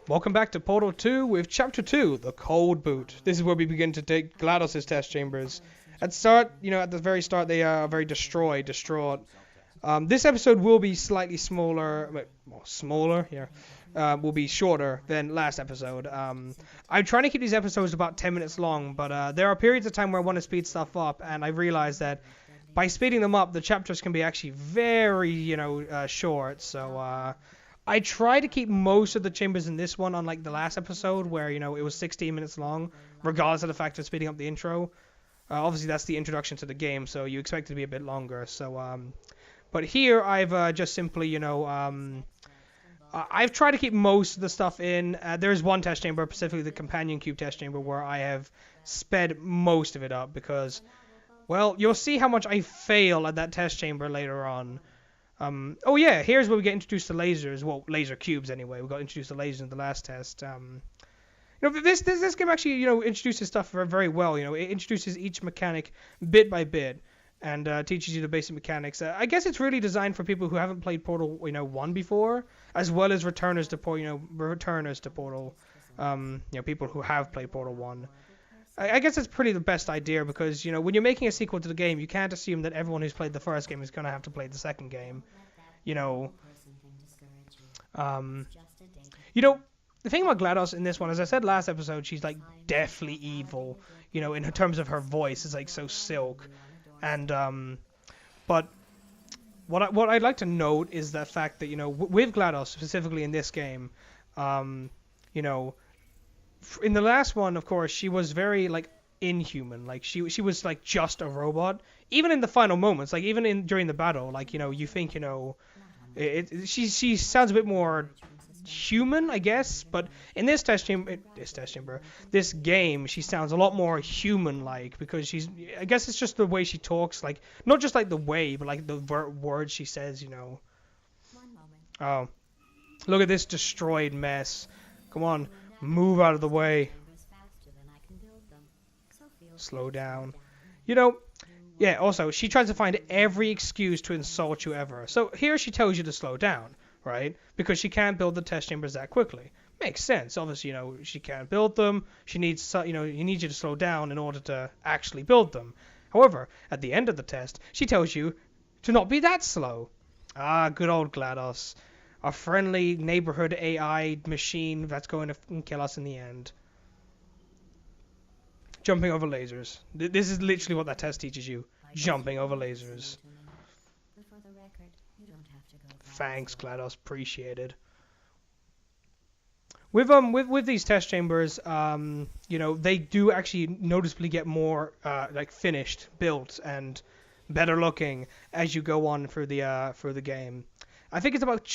Welcome back to Portal 2 with Chapter 2, The Cold Boot. This is where we begin to take GLaDOS' test chambers. At the very start, they are very distraught. This episode will be slightly smaller, will be shorter than last episode. I'm trying to keep these episodes about 10 minutes long, but there are periods of time where I want to speed stuff up, and I realize that by speeding them up, the chapters can be actually very, short, so, I try to keep most of the chambers in this one, unlike the last episode where, it was 16 minutes long, regardless of the fact of speeding up the intro. Obviously, that's the introduction to the game, so you expect it to be a bit longer. So, but here I've just simply, I've tried to keep most of the stuff in. There is one test chamber, specifically the companion cube test chamber, where I have sped most of it up because, well, you'll see how much I fail at that test chamber later on. Oh yeah, here's where we get introduced to lasers. Well, laser cubes anyway. We got introduced to lasers in the last test. This game actually, introduces stuff very well. It introduces each mechanic bit by bit and teaches you the basic mechanics. I guess it's really designed for people who haven't played Portal, 1 before, as well as returners to Portal. People who have played Portal 1. I guess it's pretty the best idea because, when you're making a sequel to the game, you can't assume that everyone who's played the first game is going to have to play the second game. The thing about GLaDOS in this one, as I said last episode, she's like deathly evil, in terms of her voice. It's like so silk. And, but what I'd like to note is the fact that, with GLaDOS, specifically in this game, in the last one, of course, she was very, inhuman. She was, just a robot. Even in the final moments, even during the battle, you think, she sounds a bit more human, I guess. But in this game, she sounds a lot more human-like because I guess it's just the way she talks, not just, the way, but, the words she says, Oh, look at this destroyed mess. Come on. Move out of the way. Slow down. Yeah, also, she tries to find every excuse to insult you ever. So here she tells you to slow down, right? Because she can't build the test chambers that quickly. Makes sense. Obviously, she can't build them. She needs, you need you to slow down in order to actually build them. However, at the end of the test, she tells you to not be that slow. Ah, good old GLaDOS. A friendly neighborhood AI machine that's going to kill us in the end. Jumping over lasers. This is literally what that test teaches you. Jumping over lasers. Thanks, GLaDOS. Appreciated. With these test chambers, they do actually noticeably get more finished, built, and better looking as you go on through the game. I think it's about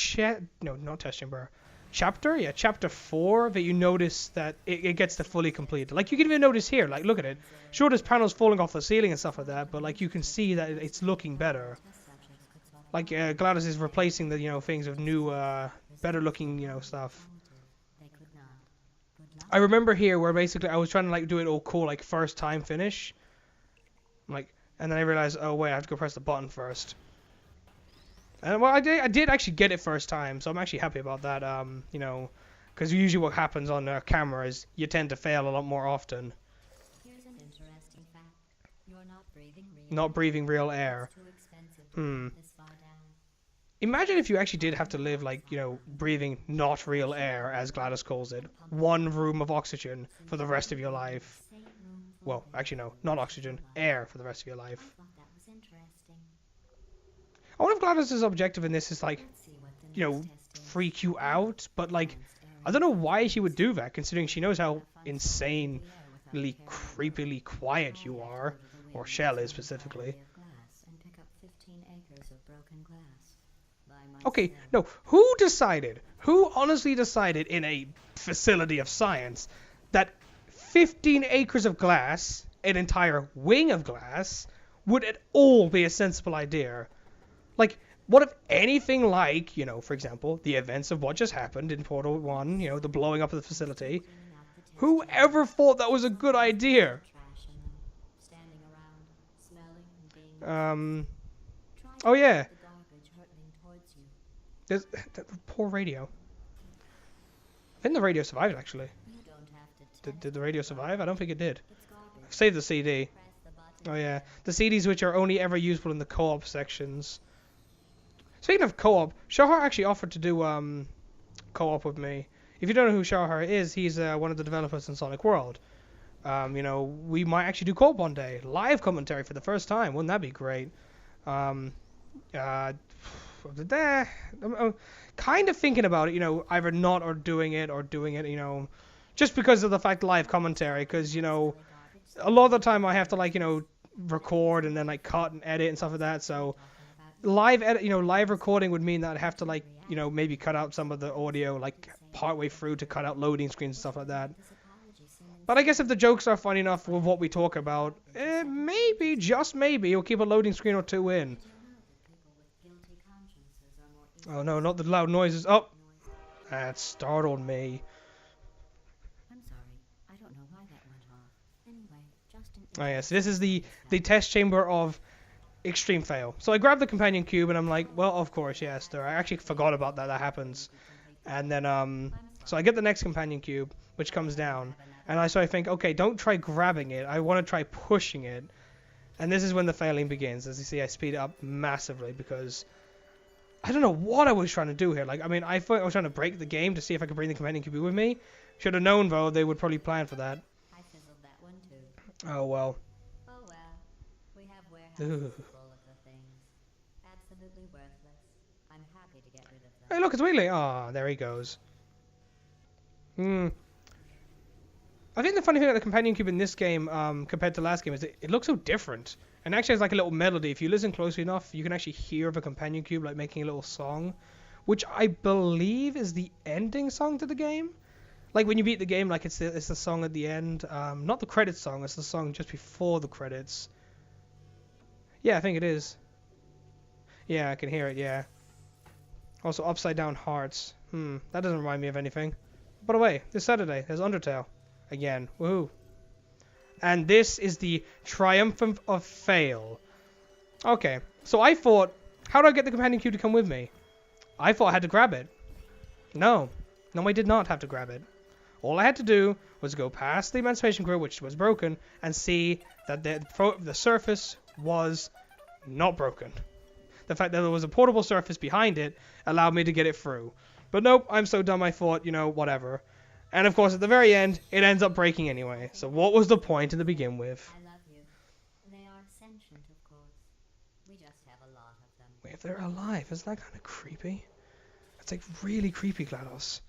not test chamber. Chapter 4 that you notice that it gets to fully complete. You can even notice here, look at it. Sure, there's panels falling off the ceiling and stuff like that, but you can see that it's looking better. GLaDOS is replacing the things with new, better looking stuff. I remember here where basically I was trying to do it all cool, first time finish. And then I realized, oh wait, I have to go press the button first. And well, I did actually get it first time, so I'm actually happy about that. Because usually what happens on camera is you tend to fail a lot more often. Here's an interesting fact. You're not breathing real air. Imagine if you actually did have to live breathing not real air, as GLaDOS calls it, one room of oxygen for the rest of your life. Well, actually no, not oxygen, air for the rest of your life. I wonder if GLaDOS' objective in this is freak you out, but I don't know why she would do that, considering she knows how insanely, creepily quiet you are, or Shell is specifically. Okay, no, who honestly decided in a facility of science that 15 acres of glass, an entire wing of glass, would at all be a sensible idea? What if anything for example, the events of what just happened in Portal 1, the blowing up of the facility, who ever thought that was a good idea? Oh yeah. There's poor radio. I think the radio survived, actually. You don't have to Did the radio survive? I don't think it did. It's garbage. Save the CD. Press the button. Oh yeah, the CDs which are only ever useful in the co-op sections. Speaking of co-op, Shahar actually offered to do co-op with me. If you don't know who Shahar is, he's one of the developers in Sonic World. You know, we might actually do co-op one day, live commentary for the first time. Wouldn't that be great? I'm kind of thinking about it. You know, either not or doing it, You know, just because of the fact live commentary, because you know. A lot of the time I have to like, you know, record and then like cut and edit and stuff like that. So live edit, you know, live recording would mean that I'd have to like, you know, maybe cut out some of the audio like partway through to cut out loading screens and stuff like that. But I guess if the jokes are funny enough with what we talk about, maybe, just maybe, you'll keep a loading screen or two in. Oh no, not the loud noises. Oh, that startled me. I'm sorry. I don't know why that went off. Anyway, Justin. Oh yes, this is the test chamber of extreme fail. So I grab the companion cube and I'm like, well, of course, yes, there. I actually forgot about that. That happens. And then so I get the next companion cube, which comes down, and I think, okay, don't try grabbing it. I want to try pushing it. And this is when the failing begins. As you see, I speed it up massively because I don't know what I was trying to do here. Like, I mean, I thought I was trying to break the game to see if I could bring the companion cube with me. Should have known, though, they would probably plan for that. I fizzled that one too. Oh, well. Oh well. We have warehouses Ugh. full of the things. Absolutely worthless. I'm happy to get rid of them. Hey, look, it's Wheelie. Ah, there he goes. I think the funny thing about the companion cube in this game, compared to last game, is that it looks so different. And actually has like a little melody. If you listen closely enough, you can actually hear the companion cube like making a little song, which I believe is the ending song to the game. Like when you beat the game, like it's the song at the end. Not the credits song. It's the song just before the credits. Yeah, I think it is. Yeah, I can hear it. Yeah. Also, upside down hearts. That doesn't remind me of anything. By the way, this Saturday there's Undertale. Again, woohoo. And this is the triumphant of fail. Okay, so I thought, how do I get the companion cube to come with me? I thought I had to grab it. No, I did not have to grab it. All I had to do was go past the Emancipation Grill, which was broken, and see that the surface was not broken. The fact that there was a portable surface behind it allowed me to get it through. But nope, I'm so dumb I thought, you know, whatever. And of course, at the very end, it ends up breaking anyway. So what was the point to begin with? I love you. They are sentient, of course. We just have a lot of them. Wait, if they're alive, isn't that kind of creepy? It's like really creepy, GLaDOS.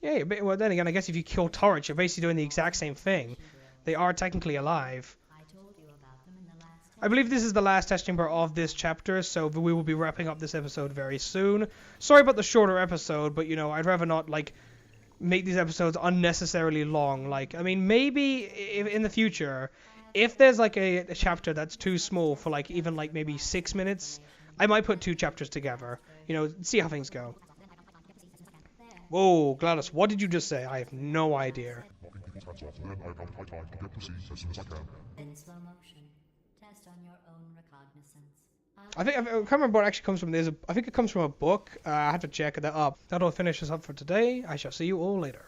Yeah, but well, then again, I guess if you kill turrets, you're basically doing the exact same thing. They are technically alive. I told you about them in the last I believe this is the last test chamber of this chapter, so we will be wrapping up this episode very soon. Sorry about the shorter episode, but you know, I'd rather not like make these episodes unnecessarily long. Like, I mean, maybe if, in the future, if there's like a chapter that's too small for like even like maybe 6 minutes, I might put 2 chapters together. You know, see how things go. Whoa, GLaDOS, what did you just say? I have no idea. Knocking people's heads off, then I have high time to get to sea as soon as I can. in slow motion. Test on your own recognizance. I can't remember what actually comes from this. I think it comes from a book. I have to check that up. That'll finish us up for today. I shall see you all later.